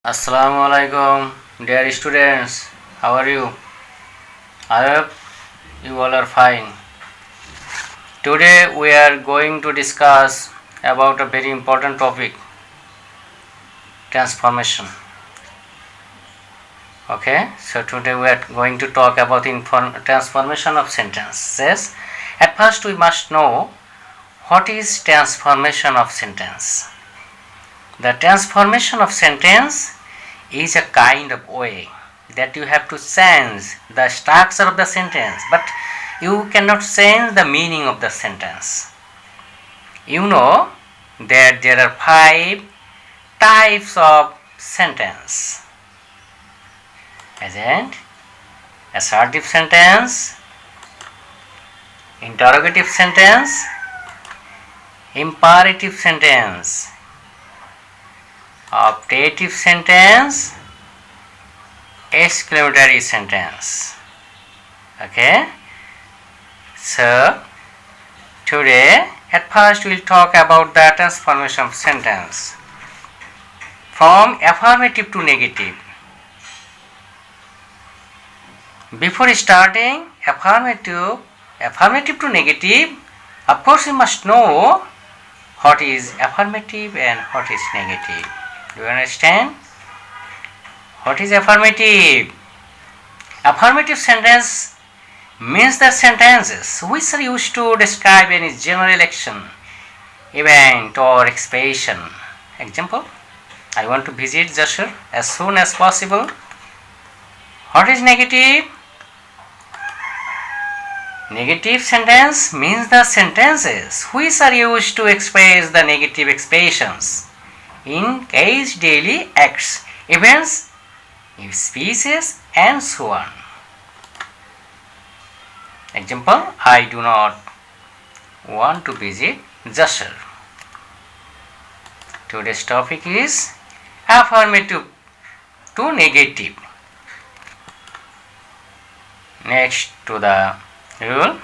Assalamu alaikum, dear students. How are you? I hope you all are fine. Today we are going to discuss about a very important topic, transformation. Okay, so today we are going to talk about transformation of sentences. At first we must know what is transformation of sentence. The transformation of sentence is a kind of way that you have to change the structure of the sentence, but you cannot change the meaning of the sentence. You know that there are 5 types of sentence, isn't? Assertive sentence, interrogative sentence, imperative sentence, optative sentence, exclamatory sentence. Okay, so today at first we will talk about the transformation of sentence from affirmative to negative. Before starting affirmative to negative, of course we must know what is affirmative and what is negative. Do you understand? What is affirmative? Affirmative sentence means the sentences which are used to describe any general action, event or expression. Example, I want to visit Jashur as soon as possible. What is negative? Negative sentence means the sentences which are used to express the negative expressions in case daily acts, events, species and so on. Example, I do not want to visit Jashur. Today's topic is affirmative to negative. Next to the rule.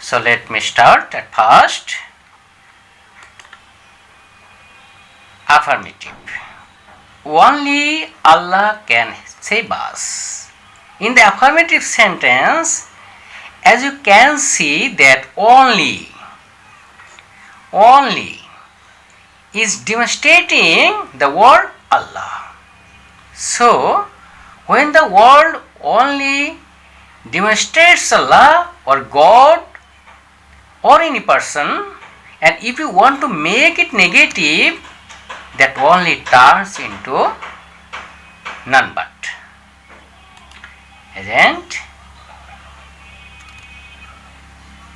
So let me start at first. Affirmative. Only Allah can save us. In the affirmative sentence, as you can see that only is demonstrating the word Allah. So, when the word only demonstrates Allah or God or any person, and if you want to make it negative, that only turns into none but. Isn't?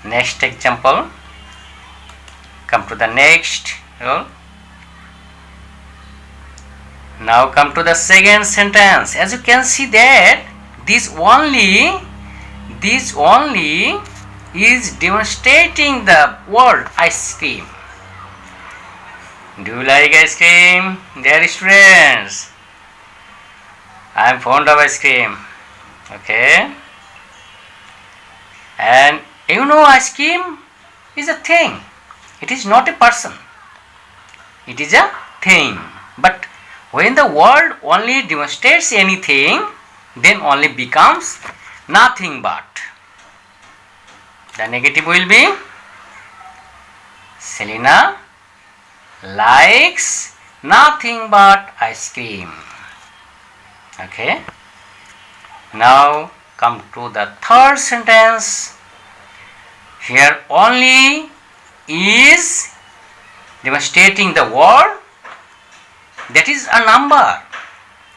Next example. Come to the next rule. Now come to the second sentence. As you can see that this only is demonstrating the word ice cream. Do you like ice cream, dear students? I am fond of ice cream. Okay. And you know ice cream is a thing. It is not a person. It is a thing. But when the word only demonstrates anything, then only becomes nothing but. The negative will be Selena likes nothing but ice cream. Okay. Now come to the third sentence. Here only is demonstrating the word, that is a number.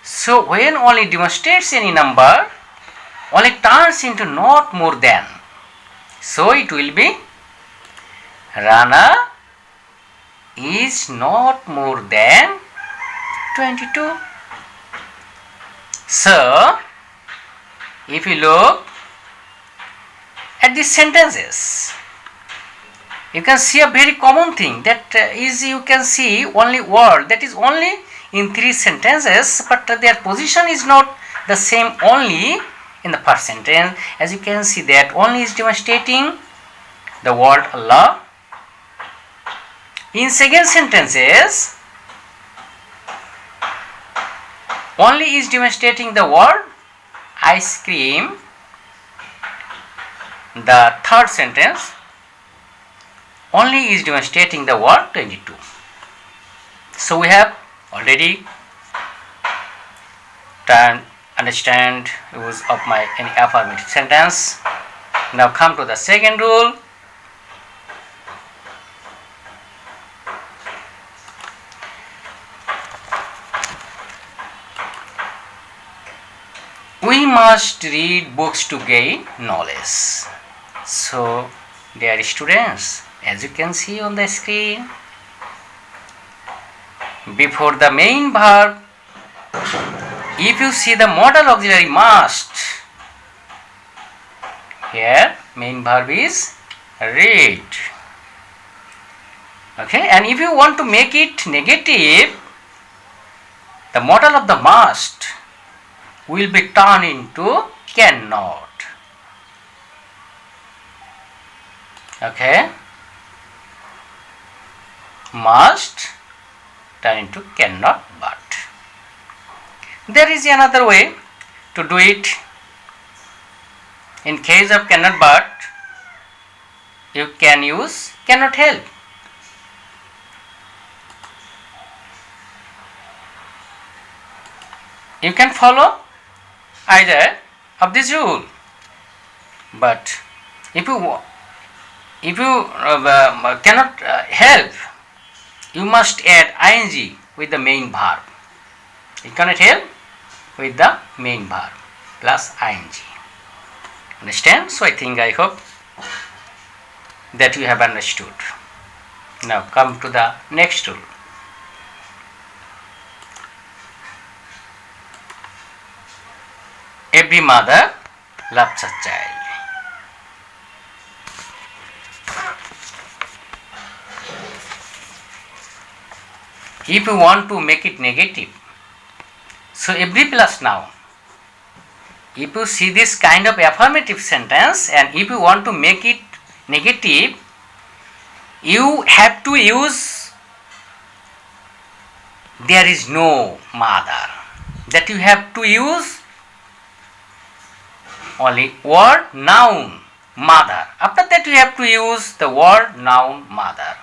So when only demonstrates any number, only turns into not more than. So it will be Rana is not more than 22. So if you look at these sentences, you can see a very common thing, that is you can see only word that is only in 3 sentences, but their position is not the same only in the first sentence. As you can see that only is demonstrating the word Allah. In second sentences, only is demonstrating the word ice cream. The third sentence only is demonstrating the word 22. So we have already understand use of my any affirmative sentence. Now come to the second rule. We must read books to gain knowledge. So, dear students, as you can see on the screen, before the main verb, if you see the modal auxiliary must, here main verb is read. Okay, and if you want to make it negative, the modal of the must will be turned into cannot. Okay, must turn into cannot but. There is another way to do it. In case of cannot but, you can use cannot help. You can follow either of this rule, but if you cannot help, you must add ing with the main verb. You cannot help with the main verb plus ing. Understand? So I hope that you have understood. Now come to the next rule. Every mother loves her child. If you want to make it negative, so every plus noun. If you see this kind of affirmative sentence and if you want to make it negative, you have to use there is no mother. That you have to use only word noun mother. After that you have to use the word noun mother.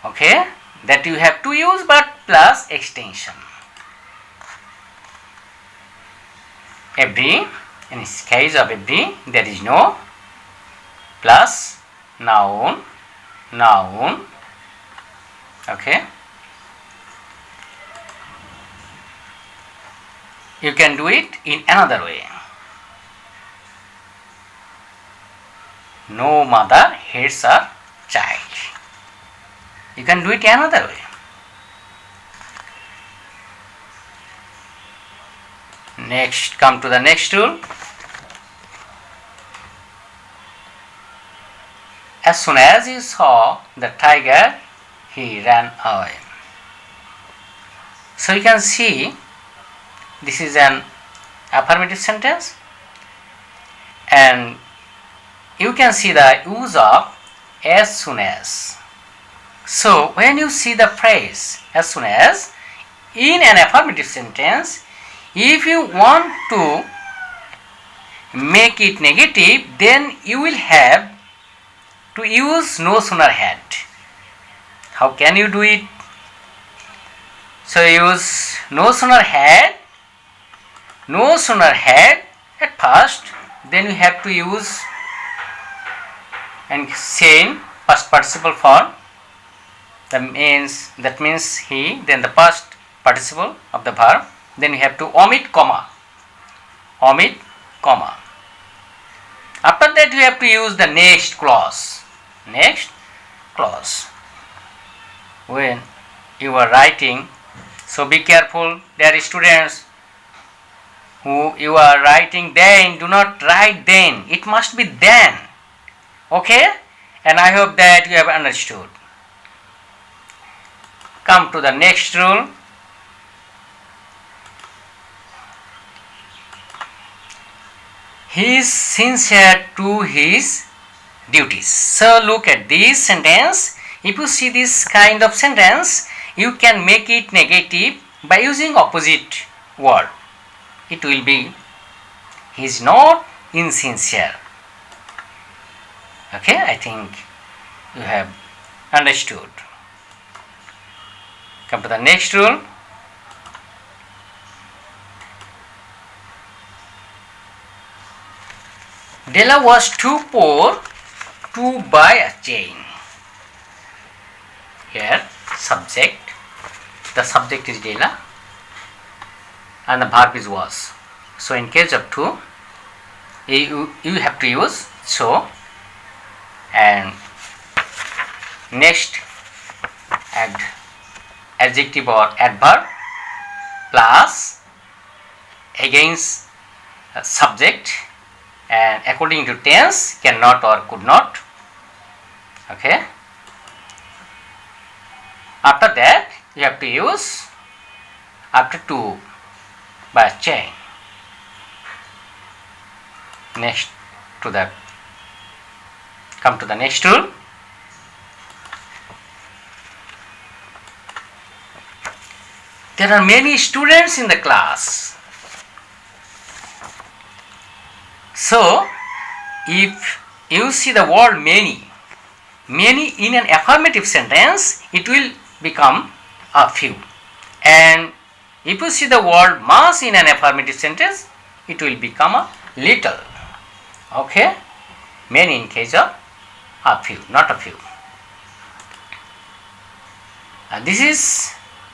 Okay, that you have to use but plus extension. Every, in this case of every, there is no plus noun. Okay, you can do it in another way. No mother hates her child. You can do it another way. Next, come to the next rule. As soon as he saw the tiger, he ran away. So you can see this is an affirmative sentence and you can see the use of as soon as. So when you see the phrase as soon as in an affirmative sentence, if you want to make it negative, then you will have to use no sooner had. How can you do it? So use no sooner had at first, then you have to use and say in past participle form. That means he, then the past participle of the verb, then you have to omit comma. After that you have to use the next clause. When you are writing, so be careful, dear students, who you are writing then, do not write then, it must be then. Okay, and I hope that you have understood. Come to the next rule. He is sincere to his duties. So look at this sentence. If you see this kind of sentence, you can make it negative by using opposite word, it will be he is not insincere. Okay, I think you have understood. Come to the next rule. Della was too poor to buy a chain. Here subject, the subject is Della and the verb is was. So in case of to, you have to use so, and next add adjective or adverb plus against subject, and according to tense cannot or could not. Okay, after that you have to use after to by chain. Next to that, come to the next rule. There are many students in the class. So if you see the word many in an affirmative sentence, it will become a few, and if you see the word mass in an affirmative sentence, it will become a little. Okay, many in case of a few, not a few. And this is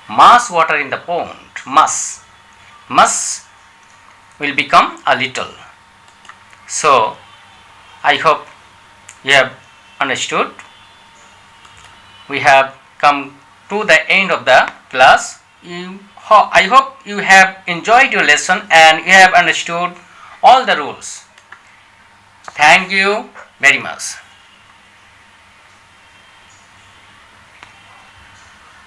mass water in the pond. Mass will become a little. So I hope you have understood. We have come to the end of the class. I hope you have enjoyed your lesson and you have understood all the rules. Thank you very much.